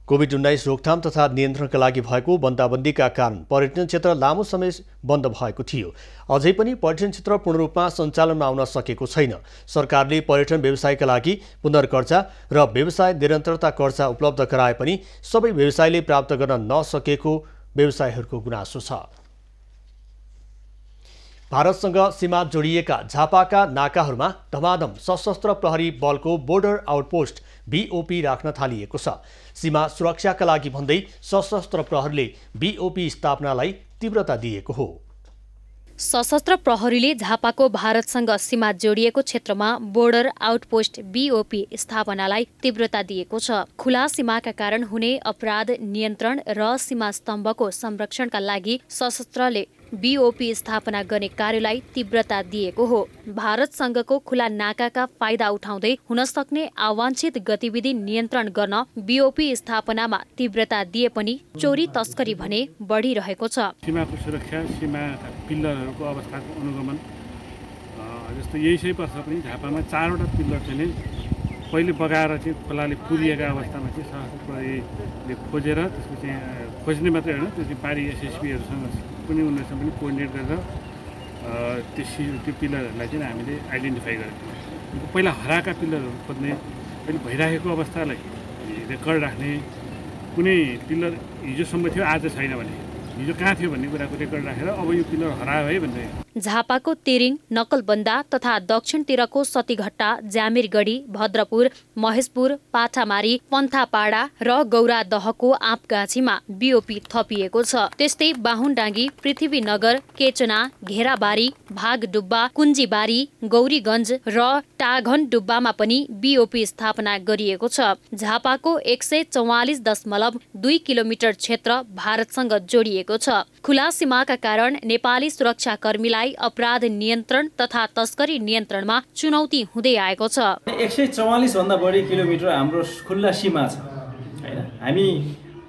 कोभिड-19 रोकथाम तथा नियन्त्रणका लागि भएको बन्दाबन्दीका कारण पर्यटन क्षेत्र लामो समय बन्द भएको थियो। अझै पनि पर्यटन क्षेत्र पूर्ण रूपमा सञ्चालनमा आउन सकेको छैन। सरकारले पर्यटन व्यवसायका लागि पुनर्कर्जा र व्यवसाय निरन्तरता कर्जा उपलब्ध गराए पनि सबै व्यवसायले प्राप्त गर्न नसकेको व्यवसायीहरूको गुनासो छ। भारतसँग सीमा जोडिएका झापाका नाकाहरूमा धमाधम सशस्त्र प्रहरी बलको बोर्डर आउटपोस्ट BOP राख्न थालिएको छ। सीमा सुरक्षाका लागि भन्दै सशस्त्र प्रहरीले BOP स्थापनालाई तीव्रता दिएको हो। सशस्त्र प्रहरीले झापाको भारतसँग सीमा जोडिएको क्षेत्रमा बोर्डर आउटपोस्ट BOP स्थापनालाई तीव्रता दिएको छ। खुला सीमाका कारण हुने अपराध नियन्त्रण र सीमा स्तम्भको संरक्षणका लागि सशस्त्रले BOP स्थापना गर्ने कार्यलाई तीव्रता दिएको हो। भारतसँगको खुला नाकाका फाइदा उठाउँदै हुन सक्ने अवांछित गतिविधि नियन्त्रण गर्न BOP स्थापनामा तीव्रता दिए पनि चोरी तस्करी भने बढिरहेको छ। सीमाको सुरक्षा, सीमाका पिल्लरहरूको अवस्थाको अनुगमन जस्तो यही सही वर्ष पनि झापामा 4वटा पिल्लर चाहिँ पहिले बगाएर चाहिँ खोलाले पुरिएका अवस्थामा चाहिँ सशस्त्र प्रहरीले खोजेर त्यसपछि खोज्ने मात्रै होइन, त्यसपछि पारी SSPहरूसँग पनि उनीहरूसँग पनि कोअर्डिनेट गरेर त्यो पिल्लरहरूलाई चाहिँ हामीले आइडेन्टिफाई गरेको। पहिला हराएका पिल्लरहरू खोज्ने, अहिले भइरहेको अवस्थालाई रेकर्ड राख्ने, कुनै पिल्लर हिजोसम्म थियो आज छैन भने हिजो कहाँ थियो भन्ने कुराको रेकर्ड राखेर अब यो पिल्लर हरायो है भन्दै। झापाको तेरिङ, नकलबन्दा तथा दक्षिणतिरको सतीघट्टा, जामिरगढी, भद्रपुर, महेशपुर, पाठामारी, पन्थापाडा र गौरादहको आँपगाछीमा BOP थपिएको छ। त्यस्तै बाहुनडाङ्गी, पृथ्वीनगर, केचना, घेराबारी, भागडुब्बा, कुञ्जीबारी, गौरीगञ्ज र टाघनडुब्बामा पनि BOP स्थापना गरिएको छ। झापाको 144.2 किलोमिटर क्षेत्र भारतसँग जोडिएको छ। खुला सीमाका कारण नेपाली सुरक्षाकर्मीलाई अपराध नियन्त्रण तथा तस्करी नियन्त्रणमा चुनौती हुँदै आएको छ। 144 भन्दा बढी किलोमिटर हाम्रो खुल्ला सीमा छ हैन। हामी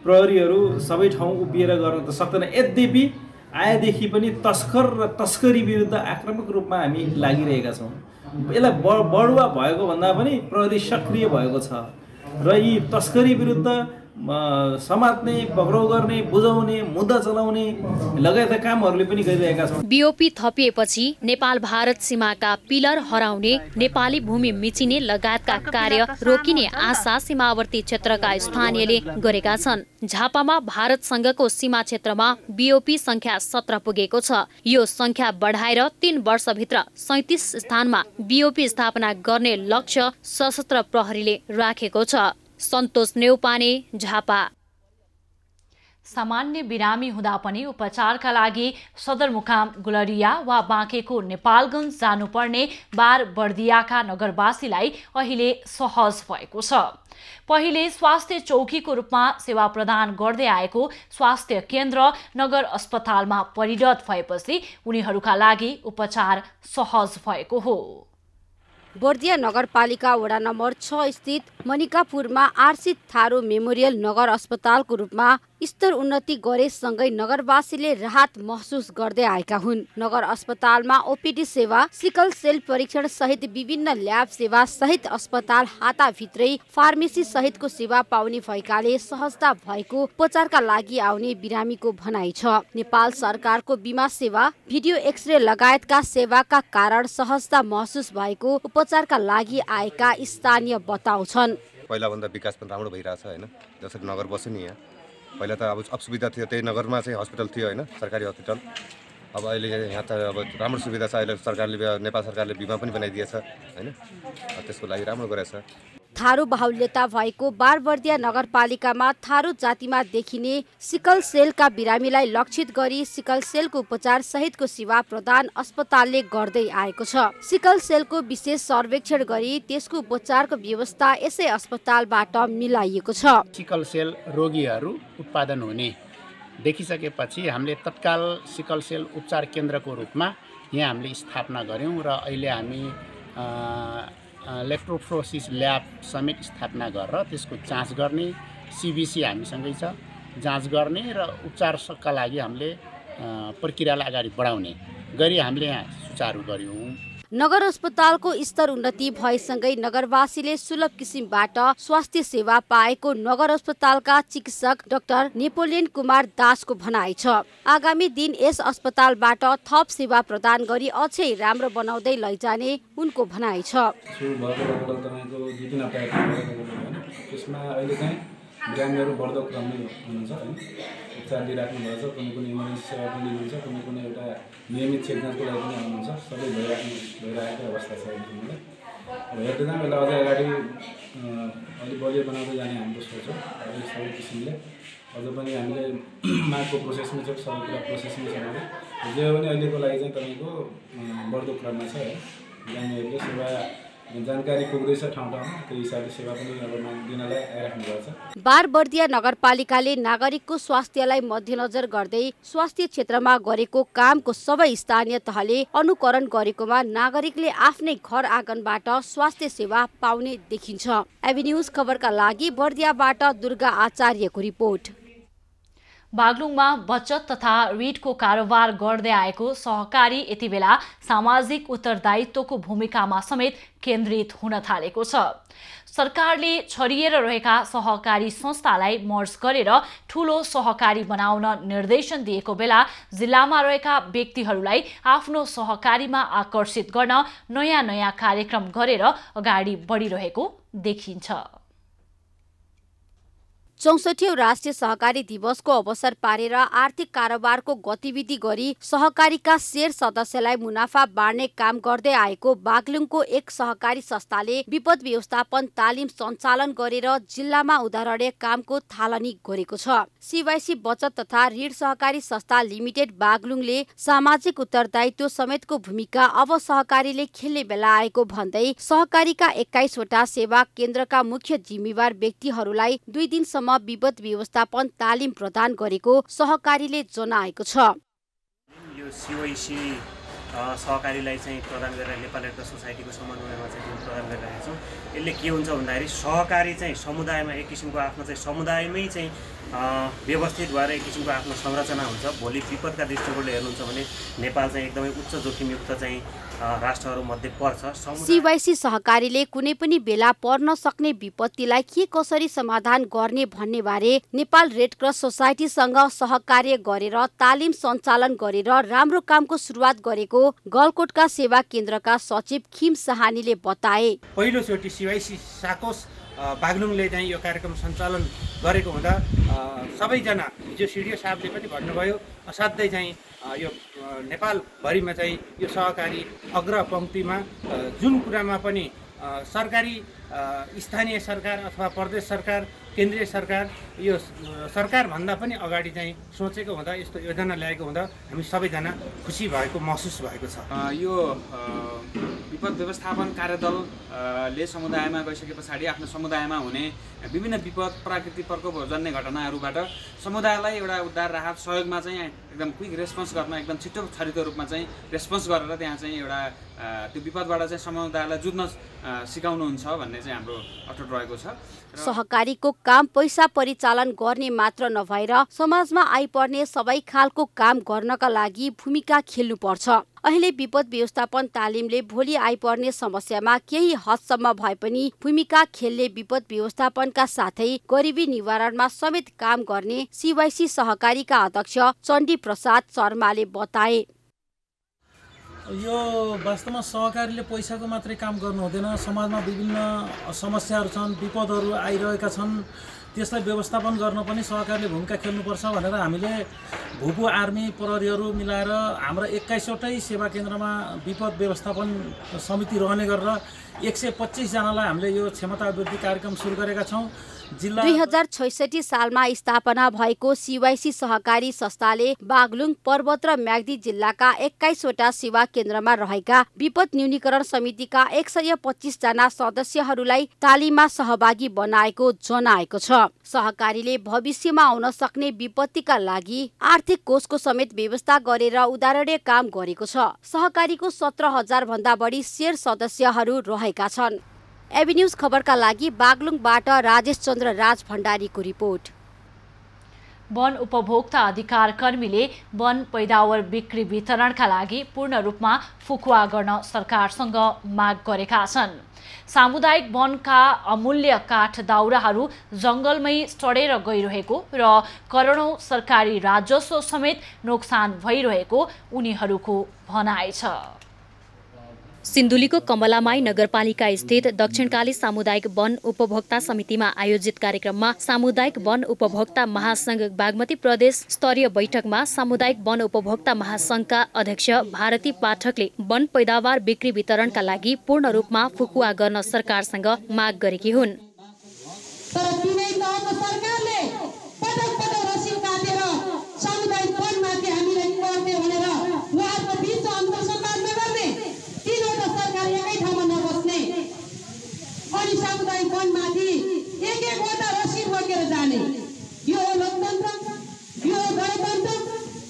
प्रहरीहरू सबै ठाउँ उभिएर गर्न त सक्दैन, यद्यपि आएदेखि पनि तस्कर र तस्करी विरुद्ध आक्रामक रूपमा हामी लागिरहेका छौँ। यसलाई बढुवा भएको भन्दा पनि प्रहरी सक्रिय भएको छ र यी तस्करी विरुद्ध समात्ने, पक्राउ गर्ने, बुझाउने, मुद्दा चलाउने लगायतका कामहरूले पनि गरिरहेका छौँ। BOP थपिएपछि नेपाल भारत सीमाका पिलर हराउने, नेपाली भूमि मिचिने लगायतका कार्य रोकिने आशा सीमावर्ती क्षेत्रका स्थानीयले गरेका छन्। झापामा भारतसँगको सीमा क्षेत्रमा BOP संख्या 17 पुगेको छ। यो संख्या बढाएर 3 वर्षभित्र 37 स्थानमा BOP स्थापना गर्ने लक्ष्य सशस्त्र प्रहरीले राखेको छ। सन्तोष नेउपाने, झापा। सामान्य बिरामी हुँदा पनि उपचारका लागि सदरमुकाम गुलरिया वा बाँकेको नेपालगञ्ज जानुपर्ने बारबर्दियाका नगरवासीलाई अहिले सहज भएको छ। पहिले स्वास्थ्य चौकीको रूपमा सेवा प्रदान गर्दै आएको स्वास्थ्य केन्द्र नगर अस्पतालमा परिणत भएपछि उनीहरूका लागि उपचार सहज भएको हो। बर्दिया नगरपालिका वडा नम्बर 6 स्थित मनिकापुरमा आरसी थारू मेमोरियल नगर अस्पतालको रूपमा स्तर उन्नति गरेसँगै नगरवासीले राहत महसुस गर्दै आएका हुन्। नगर अस्पतालमा OPD सेवा, सिकल सेल परीक्षण सहित विभिन्न ल्याब सेवा सहित अस्पताल हाताभित्रै फार्मेसी सहितको सेवा पाउने भएकाले सहजता भएको उपचारका लागि आउने बिरामीको भनाइ छ। नेपाल सरकारको बिमा सेवा, भिडियो एक्सरे लगायतका सेवाका कारण सहजता महसुस भएको उपचारका लागि आएका स्थानीय बताउँछन्। पहिलाभन्दा विकास पनि राम्रो भइरहेछ हैन। जसरी नगर बस्यो नि यहाँ पहिला त अब असुविधा थियो, त्यही नगरमा चाहिँ हस्पिटल थियो हैन, सरकारी हस्पिटल। अब अहिले यहाँ त अब राम्रो सुविधा छ। अहिले सरकारले, नेपाल सरकारले बिमा पनि बनाइदिएछ हैन, त्यसको लागि राम्रो गरेछ। थारू बाहुल्यता भएको बारबर्दिया नगरपालिकामा थारू जातिमा देखिने सिकल सेलका बिरामीलाई लक्षित गरी सिकल सेलको उपचार सहितको सेवा प्रदान अस्पतालले गर्दै आएको छ। सिकल सेलको विशेष सर्वेक्षण गरी त्यसको उपचारको व्यवस्था यसै अस्पतालबाट मिलाइएको छ। सिकल सेल रोगीहरू उत्पादन हुने देखिसकेपछि हामीले तत्काल सिकल सेल उपचार केन्द्रको रूपमा यहाँ हामीले स्थापना गर्यौं र अहिले हामी इलेक्ट्रोफ्लोरेसिस ल्याब समेत स्थापना गरेर त्यसको जाँच गर्ने CBC हामीसँगै छ, जाँच गर्ने र उपचारका लागि हामीले प्रक्रियालाई अगाडि बढाउने गरी हामीले यहाँ सुचारू गर्यौँ। नगर अस्पतालको स्तर उन्नति भएसँगै नगरवासीले सुलभ किसिमबाट स्वास्थ्य सेवा पाएको नगर अस्पतालका चिकित्सक डाक्टर नेपोलियन कुमार दासको भनाइ छ। आगामी दिन यस अस्पतालबाट थप सेवा प्रदान गरी अझै राम्रो बनाउँदै लैजाने उनको भनाइ छ। बिरामीहरू बढ्दो क्रममै हुनुहुन्छ हैन, उपचार लिइराख्नु भएको छ, कुनै इमर्जेन्सी सेवा पनि लिनुहुन्छ, कुनै एउटा नियमित चेकजाँचको लागि पनि आउनुहुन्छ, सबै भइरहेको अवस्था छ हामीलाई। हेर्दै जाँदा यसलाई अझै अगाडि अलिक बलियो बनाउँदै जाने हाम्रो सोच हो। सबै किसिमले अझ पनि हामीले मागको प्रोसेसमा छ, सबै कुरा प्रोसेसमा छ। जे हो भने अहिलेको लागि चाहिँ तपाईँको बढ्दो क्रममा छ है। बिरामीहरूले सेवा जानकारी पुग्दैछ ठाउँ ठाउँमा, त्यही हिसाबले सेवा पनि अब दिनलाई आइराख्नु भएको छ। बारबर्दिया नगरपालिकाले नागरिकको स्वास्थ्यलाई मध्यनजर गर्दै स्वास्थ्य क्षेत्रमा गरेको कामको सबै स्थानीय तहले अनुकरण गरेकोमा नागरिकले आफ्नै घर आँगनबाट स्वास्थ्य सेवा पाउने देखिन्छ। एबी न्यूज खबरका लागि बर्दियाबाट दुर्गा आचार्यको रिपोर्ट। बागलुङमा बचत तथा ऋणको कारोबार गर्दै आएको सहकारी यति बेला सामाजिक उत्तरदायित्वको भूमिकामा समेत केन्द्रित हुन थालेको छ। सरकारले छरिएर रहेका सहकारी संस्थालाई मर्ज गरेर ठूलो सहकारी बनाउन निर्देशन दिएको बेला जिल्लामा रहेका व्यक्तिहरूलाई आफ्नो सहकारीमा आकर्षित गर्न नयाँ नयाँ कार्यक्रम गरेर अगाडि बढिरहेको देखिन्छ। 64औं राष्ट्रिय सहकारी दिवसको अवसर पारेर आर्थिक कारोबारको गतिविधि गरी सहकारीका शेयर सदस्यलाई मुनाफा बाँड्ने काम गर्दै आएको बागलुङको एक सहकारी संस्थाले विपद व्यवस्थापन तालिम सञ्चालन गरेर जिल्लामा उदाहरणीय कामको थालनी गरेको छ। CYC बचत तथा ऋण सहकारी संस्था लिमिटेड बागलुङले सामाजिक उत्तरदायित्व समेतको भूमिका अब सहकारीले खेल्ने बेला आएको भन्दै सहकारीका 21 वटा सेवा केन्द्रका मुख्य जिम्मेवार व्यक्तिहरूलाई 2 दिनसम्म विपद व्यवस्थापन तालिम प्रदान गरेको सहकारीले जनाएको छ। यो CYC सहकारीलाई चाहिँ प्रदान गरेर नेपाल रेड क्रस सोसाइटीको समन्वयमा चाहिँ प्रदान गरिरहेका छौँ। यसले के हुन्छ भन्दाखेरि सहकारी चाहिँ समुदायमा एक किसिमको आफ्नो चाहिँ समुदायमै चाहिँ व्यवस्थित भएर एक किसिमको आफ्नो संरचना हुन्छ। भोलि विपदका दृष्टिकोणले हेर्नुहुन्छ भने नेपाल चाहिँ एकदमै उच्च जोखिमयुक्त चाहिँ राष्ट्रहरूमध्ये पर्छ। CYC सहकारीले कुनै पनि बेला पर्न सक्ने विपत्तिलाई के कसरी समाधान गर्ने भन्ने बारे नेपाल रेड क्रस सोसाइटीसँग सहकार्य गरेर तालिम सञ्चालन गरेर राम्रो कामको सुरुवात गरेको गलकोटका सेवा केन्द्रका सचिव खिम सहानीले बताए। पहिलोचोटि CYC साकोस बागलुङले चाहिँ यो कार्यक्रम सञ्चालन गरेको हुँदा सबैजना हिजो सिडिओ साहबले पनि भन्नुभयो, असाध्यै चाहिँ यो नेपालभरिमा चाहिँ यो सहकारी अग्रपङ्क्तिमा जुन कुरामा पनि सरकारी स्थानीय सरकार अथवा प्रदेश सरकार केन्द्रीय सरकार यो सरकारभन्दा पनि अगाडि चाहिँ सोचेको हुँदा यस्तो योजना ल्याएको हुँदा हामी सबैजना खुसी भएको महसुस भएको छ। यो विपद व्यवस्थापन कार्यदलले समुदायमा गइसके पछाडि आफ्नो समुदायमा हुने विभिन्न विपद प्राकृतिक प्रकोपजन्य घटनाहरूबाट समुदायलाई एउटा उद्धार राहत सहयोगमा चाहिँ एकदम क्विक रेस्पोन्स गर्न एकदम छिटो छरितो रूपमा चाहिँ रेस्पोन्स गरेर त्यहाँ चाहिँ एउटा त्यो विपदबाट चाहिँ समुदायलाई जुझ्न सिकाउनुहुन्छ भन्ने चाहिँ हाम्रो अटुट रहेको छ। सहकारीको काम पैसा परिचालन गर्ने मात्र नभएर समाजमा आइपर्ने सबै खालको काम गर्नका लागि भूमिका खेल्नुपर्छ। अहिले विपद व्यवस्थापन तालिमले भोलि आइपर्ने समस्यामा केही हदसम्म भए पनि भूमिका खेल्ने विपद व्यवस्थापनका साथै गरिबी निवारणमा समेत काम गर्ने CYC सहकारीका अध्यक्ष चण्डी प्रसाद शर्माले बताए। यो वास्तवमा सहकारीले पैसाको मात्रै काम गर्नु हुँदैन। समाजमा विभिन्न समस्याहरू छन्, विपदहरू आइरहेका छन्, त्यसलाई व्यवस्थापन गर्न पनि सहकारीले भूमिका खेल्नुपर्छ भनेर हामीले भूपू आर्मी प्रहरीहरू मिलाएर हाम्रा 21 वटै सेवा केन्द्रमा विपद व्यवस्थापन समिति रहने गरेर 125 जनालाई हामीले यो क्षमता वृद्धि कार्यक्रम सुरु गरेका छौँ। 2066 सालमा स्थापना भएको CYC सहकारी संस्थाले बागलुङ, पर्वत र म्याग्दी जिल्लाका 21 वटा सेवा केन्द्रमा रहेका विपद न्यूनीकरण समितिका 125 जना सदस्यहरूलाई तालिममा सहभागी बनाएको जनाएको छ। सहकारीले भविष्यमा आउन सक्ने विपत्तिका लागि आर्थिक कोषको समेत व्यवस्था गरेर उदाहरणीय काम गरेको छ। सहकारीको 17,000 भन्दा बढी शेयर सदस्यहरू रहेका छन्। एबी न्यूज खबरका लागि बागलुङबाट राजेश चन्द्र राज भण्डारीको रिपोर्ट। वन उपभोक्ता अधिकार कर्मीले वन पैदावार बिक्री वितरणका लागि पूर्ण रूपमा फुकुवा गर्न सरकारसँग माग गरेका छन्। सामुदायिक वनका अमूल्य काठ दाउराहरू जंगलमै सडेर गइरहेको र करोडौं सरकारी राजस्व समेत नोक्सान भइरहेको उनीहरूको भनाइ छ। सिन्धुलीको कमलामाई नगरपालिका स्थित दक्षिणकाली सामुदायिक वन उपभोक्ता समितिमा आयोजित कार्यक्रममा सामुदायिक वन उपभोक्ता महासंघ बागमती प्रदेश स्तरीय बैठकमा सामुदायिक वन उपभोक्ता महासंघका अध्यक्ष भारती पाठकले वन पैदावार बिक्री वितरणका लागि पूर्ण रूपमा फुकुवा गर्न सरकारसँग माग गरेकी हुन्।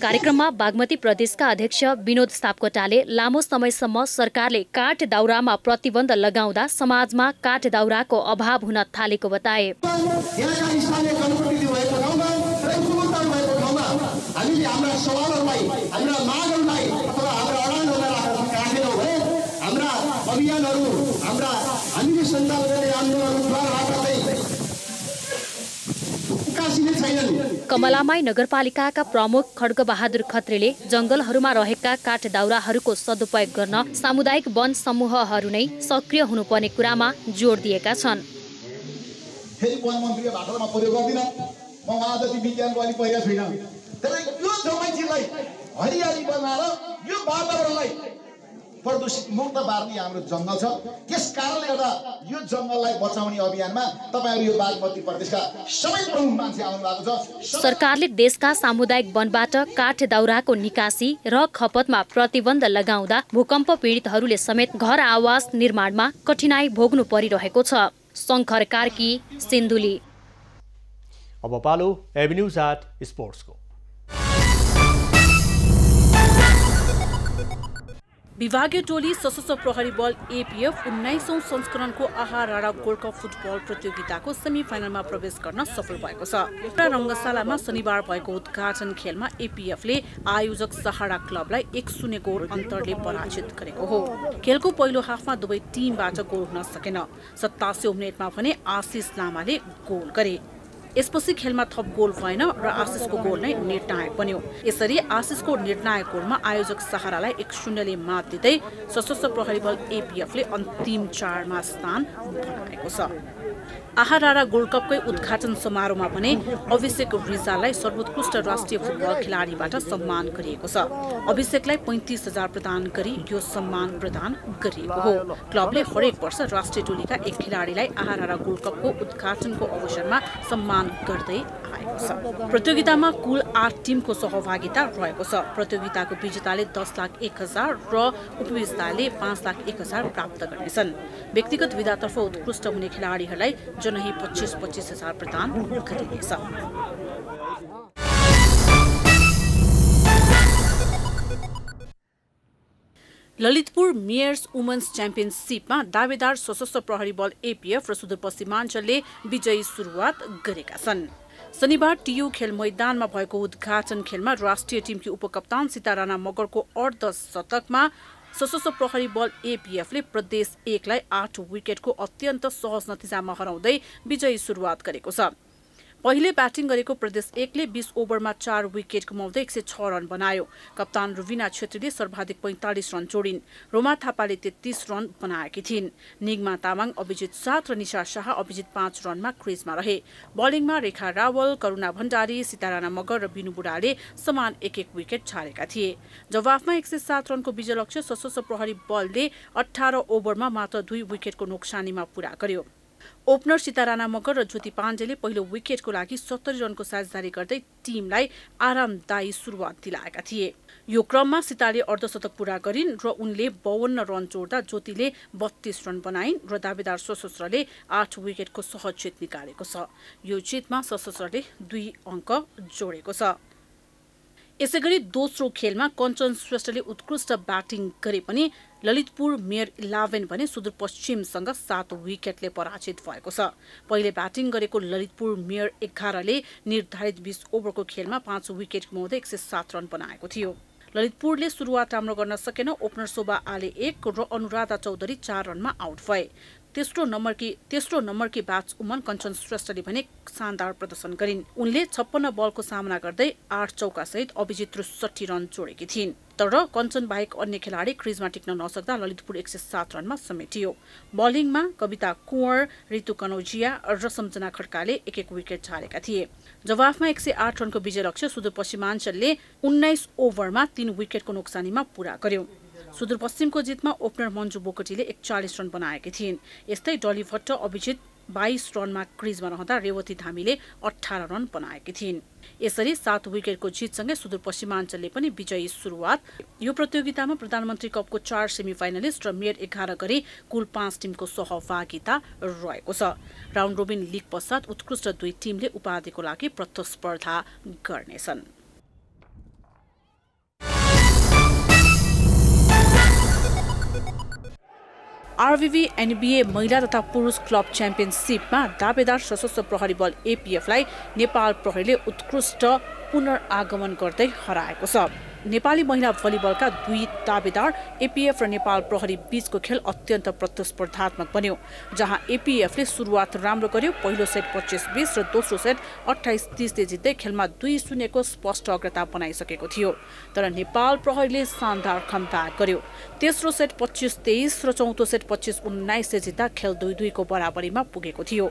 कार्यक्रममा बागमती प्रदेशका अध्यक्ष विनोद सापकोटाले लामो समयसम्म सरकारले काठ दाउरामा प्रतिबन्ध लगाउँदा समाजमा काठ दाउराको अभाव हुन थालेको बताए। कमलामाई नगरपालिकाका प्रमुख खड्गबहादुर खत्रीले जंगलहरूमा रहेका काठ दाउराहरूको सदुपयोग गर्न सामुदायिक वन समूहहरू नै सक्रिय हुनुपर्ने कुरामा जोड दिएका छन्। प्रदूषित मुक्त पार्ने हाम्रो जंगल छ, त्यस कारणले गर्दा यो जंगललाई बचाउने अभियानमा तपाईहरु यो बागमती प्रदेशका सबै प्रमुख मान्छे आउनु भएको छ। सरकारले देशका सामुदायिक वनबाट काठ दाउराको निकासी र खपतमा प्रतिबन्ध लगाउँदा भूकम्प पीडितहरूले समेत घर आवास निर्माणमा कठिनाई भोग्नु परिरहेको छ। शंकर कार्की, सिन्धुली। अब पालो एभेन्यूज एट स्पोर्ट्सको। विभागीय टोली सशस्त्र प्रहरी बल एपीएफ 19औं संस्करणको आहाराडा गोल्ड कप फुटबल प्रतियोगिताको सेमिफाइनलमा प्रवेश गर्न सफल भएको छ। रंगशालामा शनिबार भएको उद्घाटन खेलमा एपीएफले आयोजक सहारा क्लबलाई 1-0 गोल अन्तरले पराजित गरेको हो। खेलको पहिलो हाफमा दुवै टिमबाट गोल हुन सकेन। 87औं मिनेटमा भने आशिष लामाले गोल गरे। यसपछि खेलमा थप गोल भएन र आशिषको गोल नै निर्णायक बन्यो। यसरी आशिषको निर्णायक गोलमा आयोजक सहारालाई 1-0 ले मात दिँदै सशस्त्र प्रहरी बल एपीएफले अन्तिम 4मा स्थान बनाएको छ। आहाराडा गोल्ड कपकै उद्घाटन समारोहमा भने अभिषेक रिजाललाई सर्वोत्कृष्ट राष्ट्रिय फुटबल खेलाडीबाट सम्मान गरिएको छ। अभिषेकलाई 35,000 प्रदान गरी यो सम्मान प्रदान गरिएको हो। क्लबले हरेक वर्ष राष्ट्रिय टोलीका एक खेलाडीलाई आहाराडा गोल्ड कपको उद्घाटनको अवसरमा सम्मान गर्दै आएको छ। प्रतियोगितामा कुल 8 टिमको सहभागिता रहेको छ। प्रतियोगिताको विजेताले 10,01,000 र उपविजेताले 5,01,000 प्राप्त गर्नेछन्। व्यक्तिगत विधातर्फ उत्कृष्ट हुने खेलाडीहरूलाई जनही 25,000 प्रदान गरिनेछ। ललितपुर मेयर्स वुमेन्स च्याम्पियनसिपमा दावेदार सशस्त्र प्रहरी बल एपीएफ र सुदूरपश्चिमाञ्चलले विजयी सुरुवात गरेका छन्। शनिबार टियु खेल मैदानमा भएको उद्घाटन खेलमा राष्ट्रिय टिमकी उपकप्तान सीताराना मगरको अर्ध शतकमा सशस्त्र प्रहरी बल एपीएफले प्रदेश 1लाई 8 विकेटको अत्यन्त सहज नतिजामा हराउँदै विजयी सुरुवात गरेको छ। पहिले ब्याटिङ गरेको प्रदेश 1ले 20 ओभरमा 4 विकेट गुमाउँदै 106 रन बनायो। कप्तान रुबिना छेत्रीले सर्वाधिक 45 रन जोडिन्। रोमा थापाले 33 रन बनाएकी थिइन्। निगमा तामाङ, अभिजित 7 र निशा शाह अभिजित 5 रनमा क्रिजमा रहे। बलिङमा रेखा रावल, करुणा भण्डारी, सीताराना मगर र बिनु बुढाले समान 1-1 विकेट छाडेका थिए। जवाफमा 107 रनको विजय लक्ष्य सशस्त्र प्रहरी बलले 18 ओभरमा मात्र 2 विकेटको नोक्सानीमा पूरा गर्यो। ओपनर सीताराना मगर र ज्योति पाण्डेले पहिलो विकेटको लागि 70 रनको साझेदारी गर्दै टिमलाई आरामदायी सुरुवात दिलाएका थिए। यो क्रममा सीताले अर्धशतक पूरा गरिन् र उनले 52 रन जोड्दा ज्योतिले 32 रन बनाइन् र दावेदार सशस्त्रले 8 विकेटको सहज जित निकालेको छ। यो जितमा सशस्त्रले 2 अङ्क जोडेको छ। यसैगरी दोस्रो खेलमा कञ्चन श्रेष्ठले उत्कृष्ट ब्याटिङ गरे पनि ललितपुर मेयर 11 भने सुदूरपश्चिमसँग 7 विकेटले पराजित भएको छ। पहिले ब्याटिङ गरेको ललितपुर मेयर 11ले निर्धारित 20 ओभरको खेलमा 5 विकेट गुमाउँदै 107 रन बनाएको थियो। ललितपुरले सुरुवात राम्रो गर्न सकेन। ओपनर शोभा आले 1 र अनुराधा चौधरी 4 रनमा आउट भए। तेस्रो नम्बरकी ब्याट्सवुमन कञ्चन श्रेष्ठले भने शानदार प्रदर्शन गरिन्। उनले 56 बलको सामना गर्दै 8 चौका सहित अभिजित 63 रन जोडेकी थिइन्। तर कञ्चन बाहेक अन्य खेलाडी क्रिजमा टिक्न नसक्दा ललितपुर 107 रनमा समेटियो। बलिङमा कविता कुँवर, ऋतु कनौजिया र सम्झना खड्काले 1-1 विकेट झारेका थिए। जवाफमा 108 रनको विजय लक्ष्य सुदूरपश्चिमाञ्चलले 19 ओभरमा 3 विकेटको नोक्सानीमा पूरा गर्यो। सुदूरपश्चिमको जितमा ओपनर मन्जु बोकटीले 41 रन बनाएकी थिइन्। यस्तै डली भट्ट अभिजित 22 रनमा क्रिजमा रहँदा रेवती धामीले 18 रन बनाएकी थिइन्। यसरी 7 विकेटको जितसँगै सुदूरपश्चिमाञ्चलले पनि विजयी सुरुवात। यो प्रतियोगितामा प्रधानमन्त्री कपको 4 सेमिफाइनलिस्ट र मेयर 11 गरी कुल 5 टिमको सहभागिता रहेको छ। राउन्ड रोबिन लिग पश्चात उत्कृष्ट 2 टिमले उपाधिको लागि प्रतिस्पर्धा गर्नेछन्। आरबीबी एनबीए महिला तथा पुरुष क्लब च्याम्पियनसिपमा दावेदार सशस्त्र प्रहरी बल एपीएफलाई नेपाल प्रहरीले उत्कृष्ट पुनरागमन गर्दै हराएको छ। नेपाली महिला भलिबलका 2 दावेदार एपीएफ र नेपाल प्रहरी बीचको खेल अत्यन्त प्रतिस्पर्धात्मक बन्यो, जहाँ एपीएफले सुरुवात राम्रो गर्यो। पहिलो सेट 25-20 र दोस्रो सेट 28-30 ले जित्दै खेलमा 2-0 को स्पष्ट अग्रता बनाइसकेको थियो। तर नेपाल प्रहरीले शानदार कमब्याक गर्यो। तेस्रो सेट 25-23 र चौथो सेट 25-19 ले जित्दा खेल 2-2 को बराबरीमा पुगेको थियो।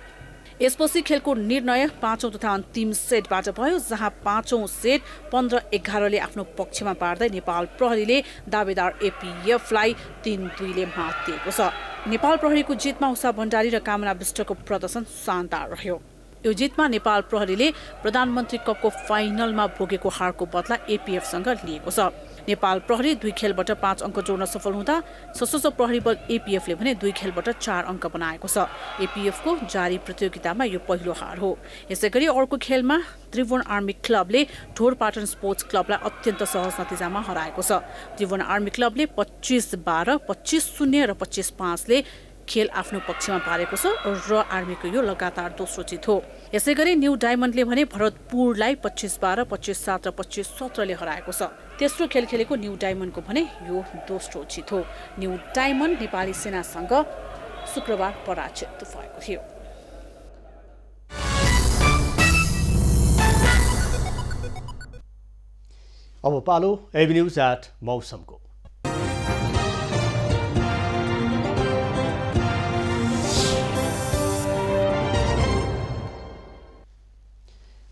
यसपछि खेलको निर्णय 5औं तथा अन्तिम सेटबाट भयो, जहाँ 5औं सेट 15-11 ले आफ्नो पक्षमा पार्दै नेपाल प्रहरीले दावेदार एपीएफलाई 3-2 ले मात दिएको छ। नेपाल प्रहरीको जितमा उषा भण्डारी र कामना विष्टको प्रदर्शन शानदार रह्यो। यो जितमा नेपाल प्रहरीले प्रधानमन्त्री कपको फाइनलमा भोगेको हारको बदला एपीएफसँग लिएको छ। नेपाल प्रहरी 2 खेलबाट 5 अङ्क जोड्न सफल हुँदा सशस्त्र प्रहरी बल एपीएफले भने 2 खेलबाट 4 अङ्क बनाएको छ। एपीएफको जारी प्रतियोगितामा यो पहिलो हार हो। यसैगरी अर्को खेलमा त्रिभुवन आर्मी क्लबले ढोरपाटन स्पोर्ट्स क्लबलाई अत्यन्त सहज नतिजामा हराएको छ। त्रिभुवन आर्मी क्लबले 25-12, 25-0 र 25-5 ले खेल आफ्नो पक्षमा पारेको छ र आर्मीको यो लगातार दोस्रो जित हो। यसैगरी न्यू डायमन्डले भने भरतपुरलाई 25-12, 25-7 र 25-17 ले हराएको छ। तेस्रो खेल खेलेको न्यू डायमन्डको भने यो दोस्रो जित हो। न्यू डायमन्ड नेपाली सेनासँग शुक्रबार पराजित भएको थियो। अब पालो एभिन्यूज एट मौसमको।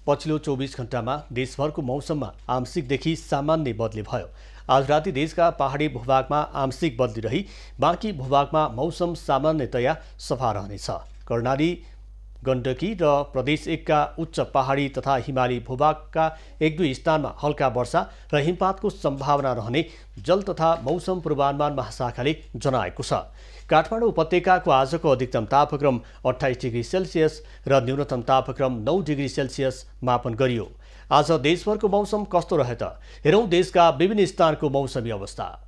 पछिल्लो 24 घण्टामा देशभरको मौसममा आंशिकदेखि सामान्य बदली भयो। आज राति देशका पहाडी भूभागमा आंशिक बदली रही बाँकी भूभागमा मौसम सामान्यतया सफा रहनेछ। कर्णाली, गण्डकी र प्रदेश 1 का उच्च पहाडी तथा हिमाली भूभागका 1-2 स्थानमा हल्का वर्षा र हिमपातको सम्भावना रहने जल तथा मौसम पूर्वानुमान महाशाखाले जनाएको छ। काठमाडौँ उपत्यकाको आजको अधिकतम तापक्रम 28 डिग्री सेल्सियस र न्यूनतम तापक्रम 9 डिग्री सेल्सियस मापन गरियो। आज देशभरको मौसम कस्तो रहे त हेरौँ देशका विभिन्न स्थानको मौसमी अवस्था।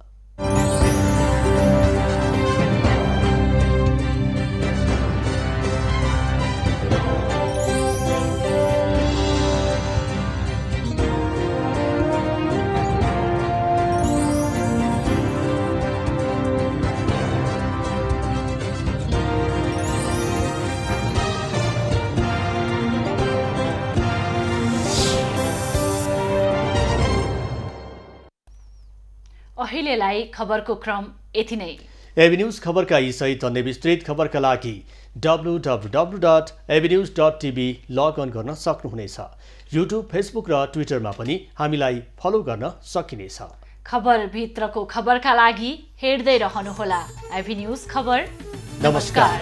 अहिलेलाई खबरको क्रम यति नै। एभिन्यूज खबरका यी सहित अन्य विस्तृत खबरका लागि www.avenews.tv लगअन गर्न सक्नुहुनेछ। युट्युब, फेसबुक र ट्विटरमा पनि हामीलाई फलो गर्न सकिनेछ। खबरभित्रको खबरका लागि हेर्दै रहनुहोला एभिन्यूज खबर। नमस्कार।